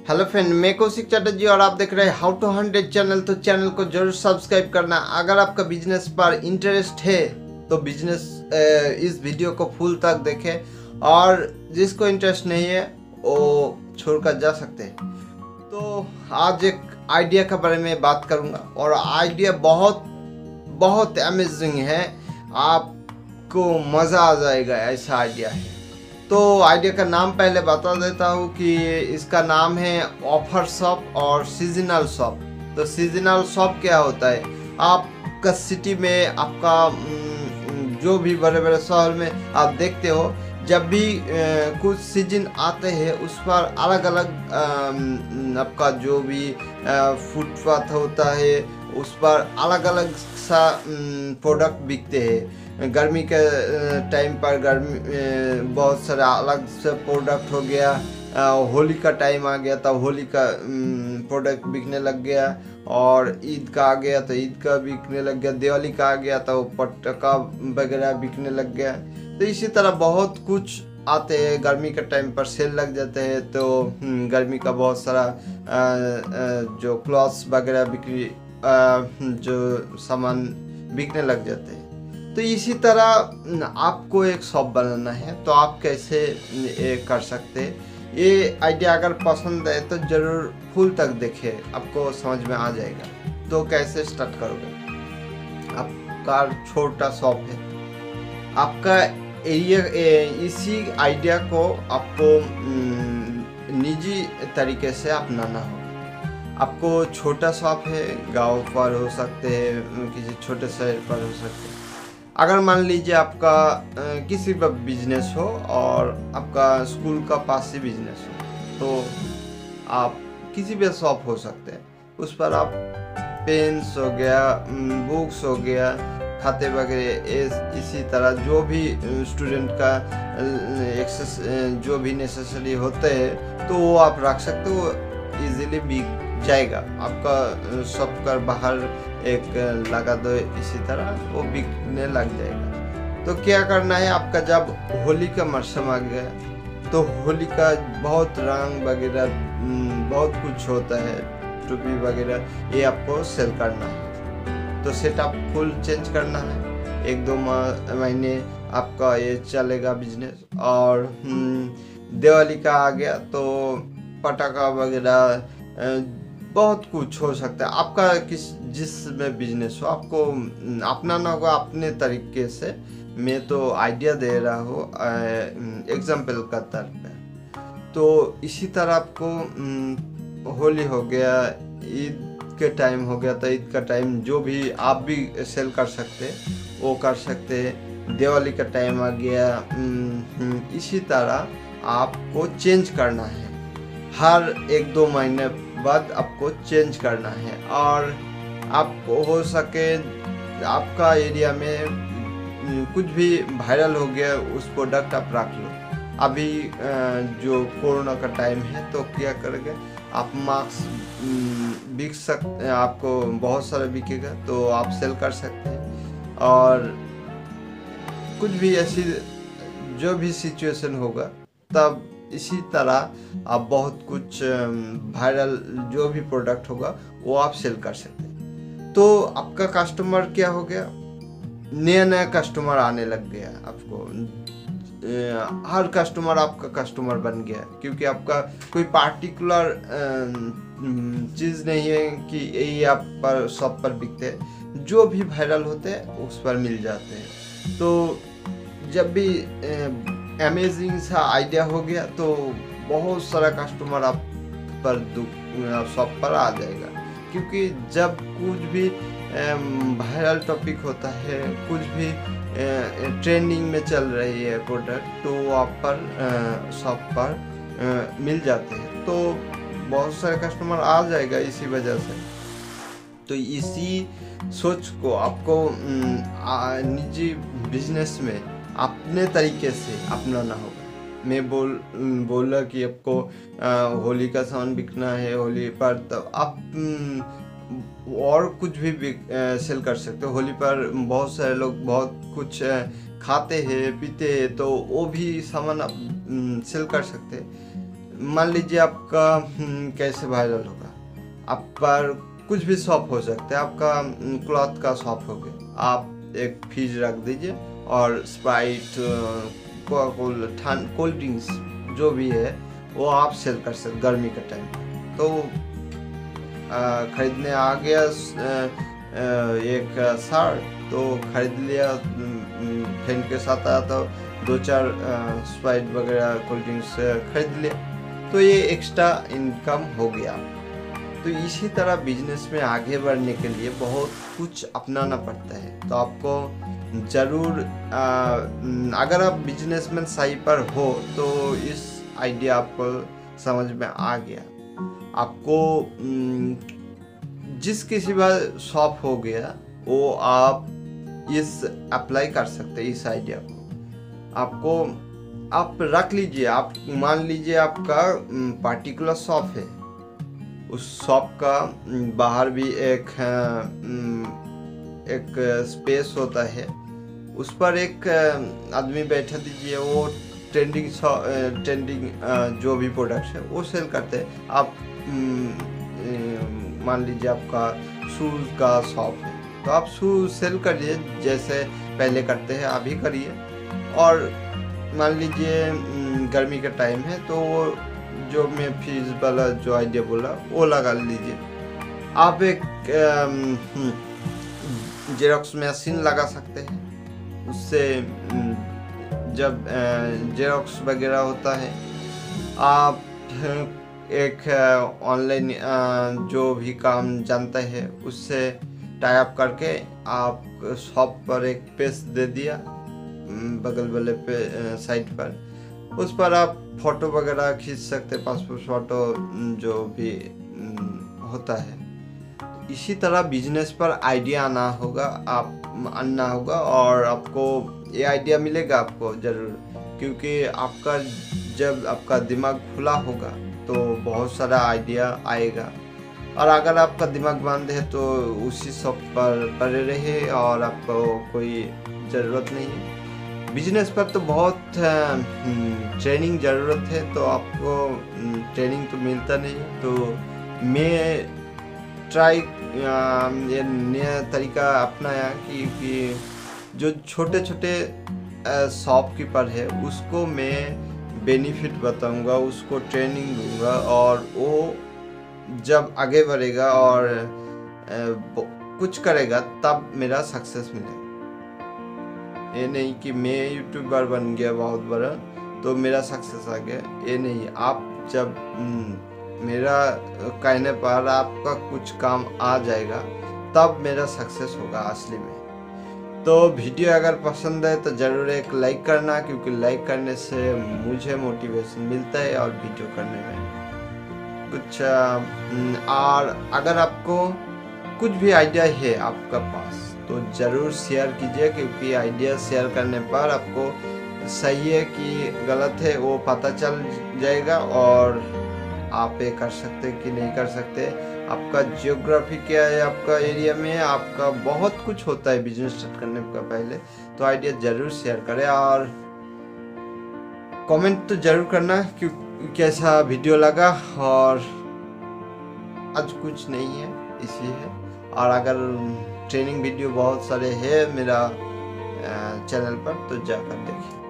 Hello friend, मैं कौशिक चटर्जी और आप देख रहे हैं हाउ टू 100 चैनल। तो चैनल को जरूर सब्सक्राइब करना। अगर आपका बिजनेस पर इंटरेस्ट है तो बिजनेस इस वीडियो को फुल तक देखें, और जिसको इंटरेस्ट नहीं है वो छोड़कर जा सकते हैं। तो आज एक आइडिया के बारे में बात करूंगा, और आइडिया बहुत बहुत अमेजिंग है, आपको मज़ा आ जाएगा। ऐसा आइडिया है। तो आइडिया का नाम पहले बता देता हूँ कि इसका नाम है ऑफर शॉप और सीजनल शॉप। तो सीजनल शॉप क्या होता है? आपका सिटी में, आपका जो भी बड़े बड़े शहर में आप देखते हो, जब भी कुछ सीजन आते हैं उस पर अलग अलग आपका जो भी फुटपाथ होता है उस पर अलग अलग सा प्रोडक्ट बिकते हैं। गर्मी के टाइम पर गर्मी बहुत सारा अलग से प्रोडक्ट हो गया। होली का टाइम आ गया तब होली का प्रोडक्ट बिकने लग गया, और ईद का आ गया तो ईद का बिकने लग गया, दिवाली का आ गया तो पटाखा वगैरह बिकने लग गया। तो इसी तरह बहुत कुछ आते हैं। गर्मी के टाइम पर सेल लग जाते हैं तो गर्मी का बहुत सारा जो क्लॉथ्स वगैरह बिक्री जो सामान बिकने लग जाते हैं। तो इसी तरह आपको एक शॉप बनाना है, तो आप कैसे ये कर सकते हैं? ये आइडिया अगर पसंद है तो ज़रूर फुल तक देखें, आपको समझ में आ जाएगा। तो कैसे स्टार्ट करोगे? आपका छोटा शॉप है, आपका एरिया, इसी आइडिया को आपको निजी तरीके से अपनाना होगा। आपको छोटा शॉप है, गांव पर हो सकते हैं, किसी छोटे शहर पर हो सकते हैं। अगर मान लीजिए आपका किसी का बिजनेस हो और आपका स्कूल का पास ही बिजनेस हो, तो आप किसी भी शॉप हो सकते हैं। उस पर आप पेन्स हो गया, बुक्स हो गया, खाते वगैरह, इसी तरह जो भी स्टूडेंट का एक्सेस जो भी नेसेसरी होते हैं तो वो आप रख सकते हो। इजीली बिक जाएगा। आपका शॉप का बाहर एक लगा दो, इसी तरह वो बिकने लग जाएगा। तो क्या करना है, आपका जब होली का मौसम आ गया तो होली का बहुत रंग वगैरह बहुत कुछ होता है, टोपी वगैरह, ये आपको सेल करना है। तो सेटअप फुल चेंज करना है। 1-2 महीने आपका ये चलेगा बिजनेस। और दिवाली का आ गया तो पटाखा वगैरह बहुत कुछ हो सकता है। आपका जिसमें बिजनेस हो आपको अपनाना होगा अपने तरीके से। मैं तो आइडिया दे रहा हूँ एग्जाम्पल का तौर पे। तो इसी तरह आपको होली हो गया, ईद के टाइम हो गया तो ईद का टाइम जो भी आप भी सेल कर सकते वो कर सकते। दिवाली का टाइम आ गया, इसी तरह आपको चेंज करना है। हर 1-2 महीने बाद आपको चेंज करना है। और आपको हो सके आपका एरिया में कुछ भी वायरल हो गया उस प्रोडक्ट आप रख लो। अभी जो कोरोना का टाइम है तो क्या करेंगे, आप मास्क बिक सकते, आपको बहुत सारा बिकेगा तो आप सेल कर सकते हैं। और कुछ भी ऐसी जो भी सिचुएशन होगा तब इसी तरह आप बहुत कुछ वायरल जो भी प्रोडक्ट होगा वो आप सेल कर सकते हैं। तो आपका कस्टमर क्या हो गया, नया नया कस्टमर आने लग गया। आपको हर कस्टमर आपका कस्टमर बन गया, क्योंकि आपका कोई पार्टिकुलर चीज़ नहीं है कि यही आप पर शॉप पर बिकते हैं। जो भी वायरल होते हैं उस पर मिल जाते हैं। तो जब भी अमेजिंग सा आइडिया हो गया तो बहुत सारा कस्टमर आप पर शॉप पर आ जाएगा। क्योंकि जब कुछ भी वायरल टॉपिक होता है, कुछ भी ट्रेंडिंग में चल रही है प्रोडक्ट, तो वो आप पर शॉप पर मिल जाते हैं। तो बहुत सारे कस्टमर आ जाएगा इसी वजह से। तो इसी सोच को आपको निजी बिजनेस में अपने तरीके से अपनाना होगा। मैं बोला कि आपको होली का सामान बिकना है होली पर, तो आप और कुछ भी सेल कर सकते हो। होली पर बहुत सारे लोग बहुत कुछ खाते हैं पीते हैं, तो वो भी सामान आप सेल कर सकते हैं। मान लीजिए आपका कैसे वायरल होगा, आप पर कुछ भी शॉप हो सकता है, आपका क्लॉथ का शॉप हो गया, आप एक फ्रिज रख दीजिए और स्प्राइट, कोल्ड ड्रिंक्स जो भी है वो आप सेल कर सकते गर्मी के टाइम। तो खरीदने आ गया एक शर्ट, तो खरीद लिया, फ्रेंड के साथ आया तो 2-4 स्प्राइट वगैरह कोल्ड ड्रिंक्स खरीद लिया, तो ये एक्स्ट्रा इनकम हो गया। तो इसी तरह बिजनेस में आगे बढ़ने के लिए बहुत कुछ अपनाना पड़ता है। तो आपको ज़रूर अगर आप बिजनेसमैन सही पर हो तो इस आइडिया आपको समझ में आ गया। आपको जिस किसी बार शॉप हो गया वो आप इस अप्लाई कर सकते हैं इस आइडिया को। आपको आप रख लीजिए, आप मान लीजिए आपका पार्टिकुलर शॉप है, उस शॉप का बाहर भी एक स्पेस होता है, उस पर एक आदमी बैठा दीजिए, वो ट्रेंडिंग जो भी प्रोडक्ट्स है वो सेल करते हैं। आप मान लीजिए आपका शूज़ का शॉप है, तो आप शूज़ सेल करिए जैसे पहले करते हैं अभी करिए। और मान लीजिए गर्मी का टाइम है तो वो जो मैं फ्रीज वाला जो आइडिया बोला वो लगा लीजिए। आप एक जेरोक्स मशीन लगा सकते हैं, उससे जब जेरोक्स वगैरह होता है, आप एक ऑनलाइन जो भी काम जानता है उससे टाई अप करके आप शॉप पर एक पेज दे दिया बगल वाले पे साइड पर, उस पर आप फोटो वगैरह खींच सकते, पासपोर्ट फोटो जो भी होता है। इसी तरह बिजनेस पर आइडिया आना होगा और आपको ये आइडिया मिलेगा आपको ज़रूर, क्योंकि आपका जब आपका दिमाग खुला होगा तो बहुत सारा आइडिया आएगा। और अगर आपका दिमाग बंद है तो उसी सब पर पड़े रहे और आपको कोई ज़रूरत नहीं है। बिजनेस पर तो बहुत ट्रेनिंग ज़रूरत है, तो आपको ट्रेनिंग तो मिलता नहीं। तो मैं ये नया तरीका अपनाया कि जो छोटे छोटे शॉपकीपर है उसको मैं बेनिफिट बताऊंगा, उसको ट्रेनिंग दूंगा, और वो जब आगे बढ़ेगा और कुछ करेगा तब मेरा सक्सेस मिलेगा। ये नहीं कि मैं यूट्यूबर बन गया बहुत बड़ा तो मेरा सक्सेस आ गया, ये नहीं। आप जब मेरा कहने पर आपका कुछ काम आ जाएगा तब मेरा सक्सेस होगा असली में। तो वीडियो अगर पसंद है तो ज़रूर एक लाइक करना, क्योंकि लाइक करने से मुझे मोटिवेशन मिलता है और वीडियो करने में कुछ। और अगर आपको कुछ भी आइडिया है आपका पास तो ज़रूर शेयर कीजिए, क्योंकि आइडिया शेयर करने पर आपको सही है कि गलत है वो पता चल जाएगा और आप ये कर सकते कि नहीं कर सकते। आपका जियोग्राफी क्या है, आपका एरिया में आपका बहुत कुछ होता है बिजनेस स्टार्ट करने का पहले। तो आइडिया ज़रूर शेयर करें और कमेंट तो ज़रूर करना कि कैसा वीडियो लगा। और आज कुछ नहीं है, इसी है। और अगर ट्रेनिंग वीडियो बहुत सारे हैं मेरा चैनल पर तो जाकर देखिए।